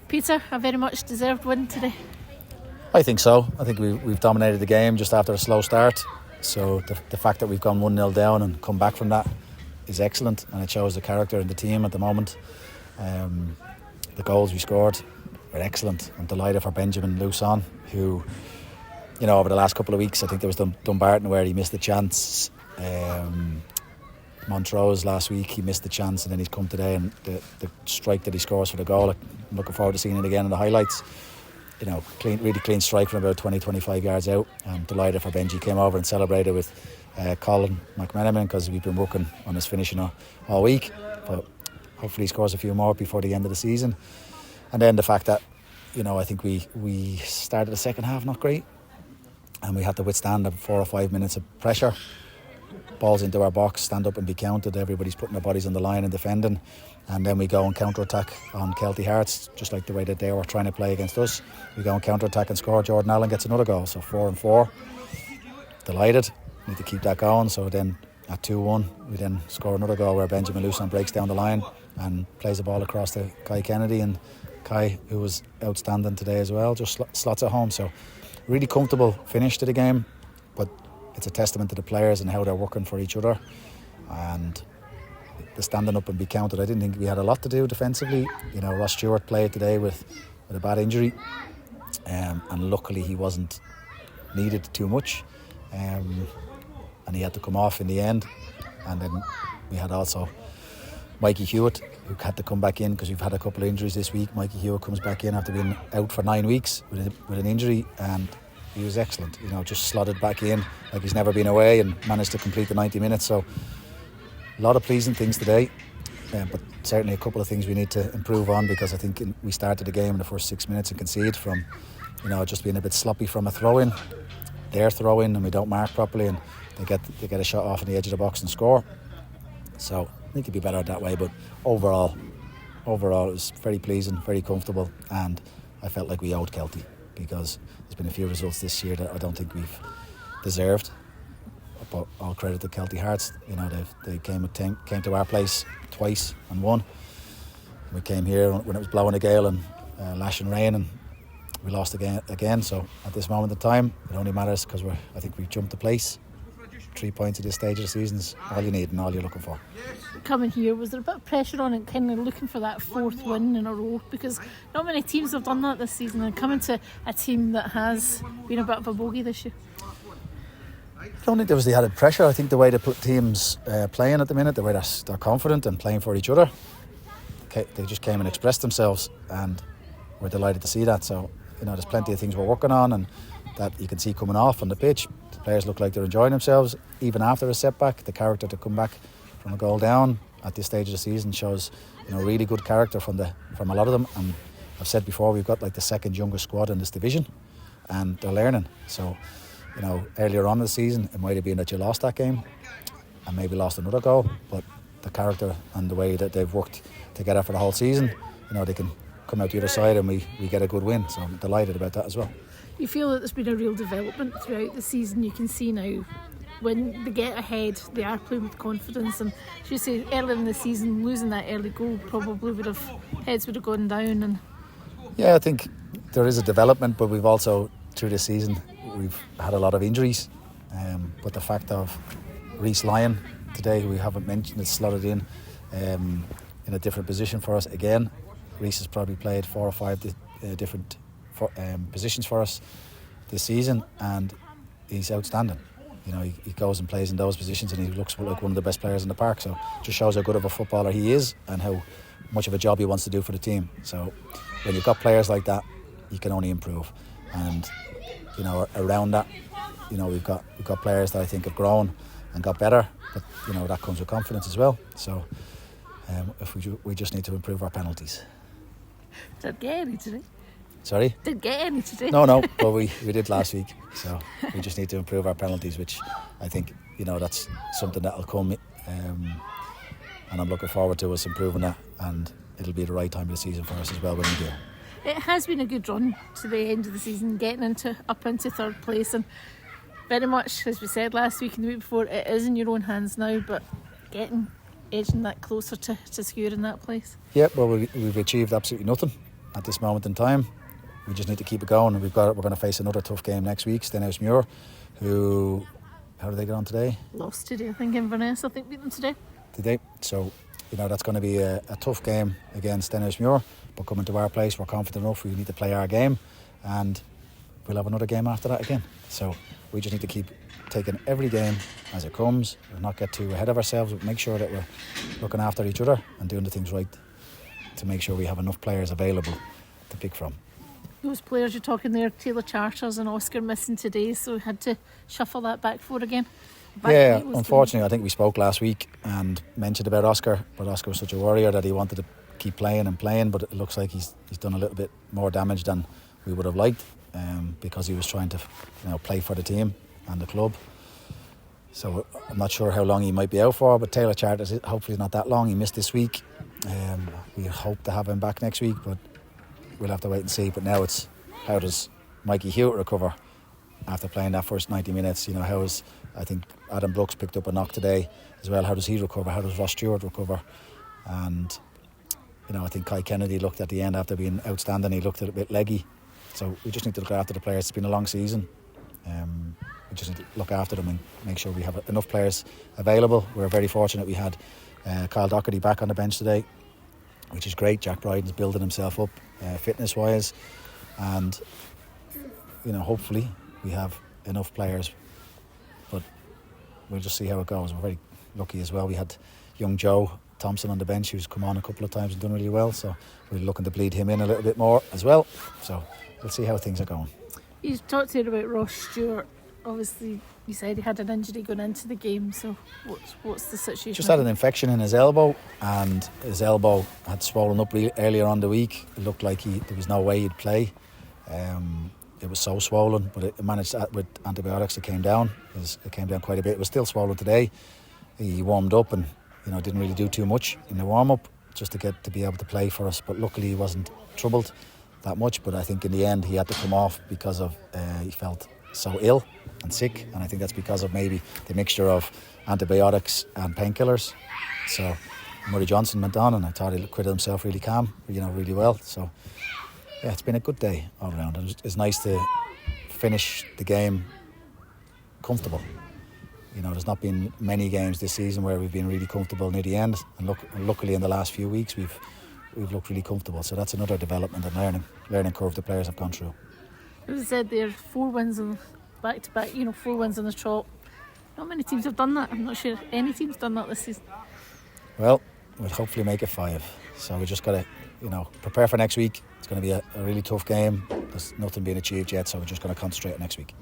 Peter, a very much deserved win today. I think so. I think we've dominated the game just after a slow start. So the fact that we've gone 1-0 down and come back from that is excellent, and it shows the character in the team at the moment. The goals we scored were excellent. I'm delighted for Benjamin Luson, who, over the last couple of weeks, I think there was Dumbarton where he missed the chance. Montrose last week, he missed the chance, and then he's come today, and the strike that he scores for the goal, I'm looking forward to seeing it again in the highlights. Really clean strike from about 20-25 yards out. I'm delighted for Benji. Came over and celebrated with Colin McMenamin because we've been working on his finishing all week, but hopefully he scores a few more before the end of the season. And then the fact that I think we started the second half not great, and we had to withstand the 4 or 5 minutes of pressure. Balls into our box, stand up and be counted. Everybody's putting their bodies on the line and defending, and then we go and counter-attack on Kelty Hearts, just like the way that they were trying to play against us. We go and counter-attack and score. Jordan Allen gets another goal, so 4-4. Delighted, need to keep that going. So then at 2-1 we then score another goal where Benjamin Luson breaks down the line and plays the ball across to Kai Kennedy, and Kai, who was outstanding today as well, just slots it home. So really comfortable finish to the game, but it's a testament to the players and how they're working for each other, and the standing up and be counted. I didn't think we had a lot to do defensively. Ross Stewart played today with a bad injury, and luckily he wasn't needed too much, and he had to come off in the end. And then we had also Mikey Hewitt, who had to come back in because we've had a couple of injuries this week. Mikey Hewitt comes back in after being out for 9 weeks with an injury, and he was excellent. Just slotted back in like he's never been away and managed to complete the 90 minutes. So a lot of pleasing things today, but certainly a couple of things we need to improve on, because I think we started the game in the first 6 minutes and conceded from just being a bit sloppy from a throw-in. Their throw-in, and we don't mark properly, and they get a shot off on the edge of the box and score. So I think it'd be better that way, but overall it was very pleasing, very comfortable, and I felt like we owed Kelty, because there's been a few results this year that I don't think we've deserved. But all credit to Kelty Hearts. They came to our place twice and won. We came here when it was blowing a gale and lashing rain, and we lost again. So at this moment in time, it only matters because I think we've jumped the place. 3 points at this stage of the season is all you need and all you're looking for. Coming here, was there a bit of pressure on it, kind of looking for that 4th win in a row? Because not many teams have done that this season, and coming to a team that has been a bit of a bogey this year. I don't think there was the added pressure. I think the way the teams playing at the minute, the way they're confident and playing for each other, they just came and expressed themselves, and we're delighted to see that. So there's plenty of things we're working on, and that you can see coming off on the pitch. The players look like they're enjoying themselves even after a setback. The character to come back from a goal down at this stage of the season shows really good character from a lot of them. And I've said before, we've got like the second youngest squad in this division, and they're learning. So earlier on in the season, it might have been that you lost that game and maybe lost another goal, but the character and the way that they've worked together for the whole season, they can come out the other side and we get a good win. So I'm delighted about that as well. You feel that there's been a real development throughout the season. You can see now when they get ahead, they are playing with confidence. And as you say, earlier in the season, losing that early goal probably heads would have gone down. And yeah, I think there is a development, but we've also, through the season, we've had a lot of injuries. But the fact of Reece Lyon today, who we haven't mentioned, is slotted in a different position for us again. Reece has probably played 4 or 5 different positions for us this season, and he's outstanding. He goes and plays in those positions, and he looks like one of the best players in the park. So it just shows how good of a footballer he is and how much of a job he wants to do for the team. So when you've got players like that, you can only improve. And around that, we've got players that I think have grown and got better, but that comes with confidence as well. So if we just need to improve our penalties. Did get any today? Sorry? Did get any today? No, but we did last week. So we just need to improve our penalties, which I think that's something that'll come, and I'm looking forward to us improving that, and it'll be the right time of the season for us as well when we do. It has been a good run to the end of the season, getting up into 3rd place, and very much, as we said last week and the week before, it is in your own hands now, but edging that closer to securing that place. Yeah, well, we've achieved absolutely nothing. at this moment in time. We just need to keep it going. And we're going to face another tough game next week, Stenhousemuir, who, how did they get on today? Lost today, I think, Inverness. I think beat them today. Did they? So, that's going to be a tough game against Stenhousemuir. But coming to our place, we're confident enough. We need to play our game, and we'll have another game after that again. So we just need to keep taking every game as it comes and not get too ahead of ourselves, but make sure that we're looking after each other and doing the things right to make sure we have enough players available to pick from. Those players you're talking there, Taylor Charters and Oscar missing today, so we had to shuffle that back four again. Unfortunately, I think we spoke last week and mentioned about Oscar, but Oscar was such a warrior that he wanted to keep playing, but it looks like he's done a little bit more damage than we would have liked, because he was trying to play for the team and the club. So I'm not sure how long he might be out for, but Taylor Charters hopefully not that long. He missed this week. We hope to have him back next week, but we'll have to wait and see. But now it's, how does Mikey Hewitt recover after playing that first 90 minutes? I think Adam Brooks picked up a knock today as well. How does he recover? How does Ross Stewart recover? And I think Kai Kennedy looked at the end after being outstanding. He looked a bit leggy. So we just need to look after the players. It's been a long season. We just need to look after them and make sure we have enough players available. We're very fortunate we had Kyle Doherty back on the bench today, which is great. Jack Bryden's building himself up fitness wise, and hopefully we have enough players, but we'll just see how it goes. We're very lucky as well. We had young Joe Thompson on the bench, who's come on a couple of times and done really well, so we're looking to bleed him in a little bit more as well. So we'll see how things are going. You talked here about Ross Stewart. Obviously, you said he had an injury going into the game, so what's the situation? Just had an infection in his elbow, and his elbow had swollen up earlier on the week. It looked like there was no way he'd play. It was so swollen, but it managed with antibiotics. It came down. It came down quite a bit. It was still swollen today. He warmed up and didn't really do too much in the warm up just to be able to play for us. But luckily he wasn't troubled that much. But I think in the end he had to come off because of he felt so ill and sick, and I think that's because of maybe the mixture of antibiotics and painkillers. So Murray Johnson went on, and I thought he acquitted himself really calm, really well. So yeah, it's been a good day all around. It's nice to finish the game comfortable. There's not been many games this season where we've been really comfortable near the end, and luckily in the last few weeks we've looked really comfortable. So that's another development and learning curve the players have gone through. As I said, there 4 wins on back to back. 4 wins on the trot. Not many teams have done that. I'm not sure any team's done that this season. Well, we'll hopefully make it 5. So we just got to, prepare for next week. It's going to be a really tough game. There's nothing being achieved yet, so we're just going to concentrate on next week.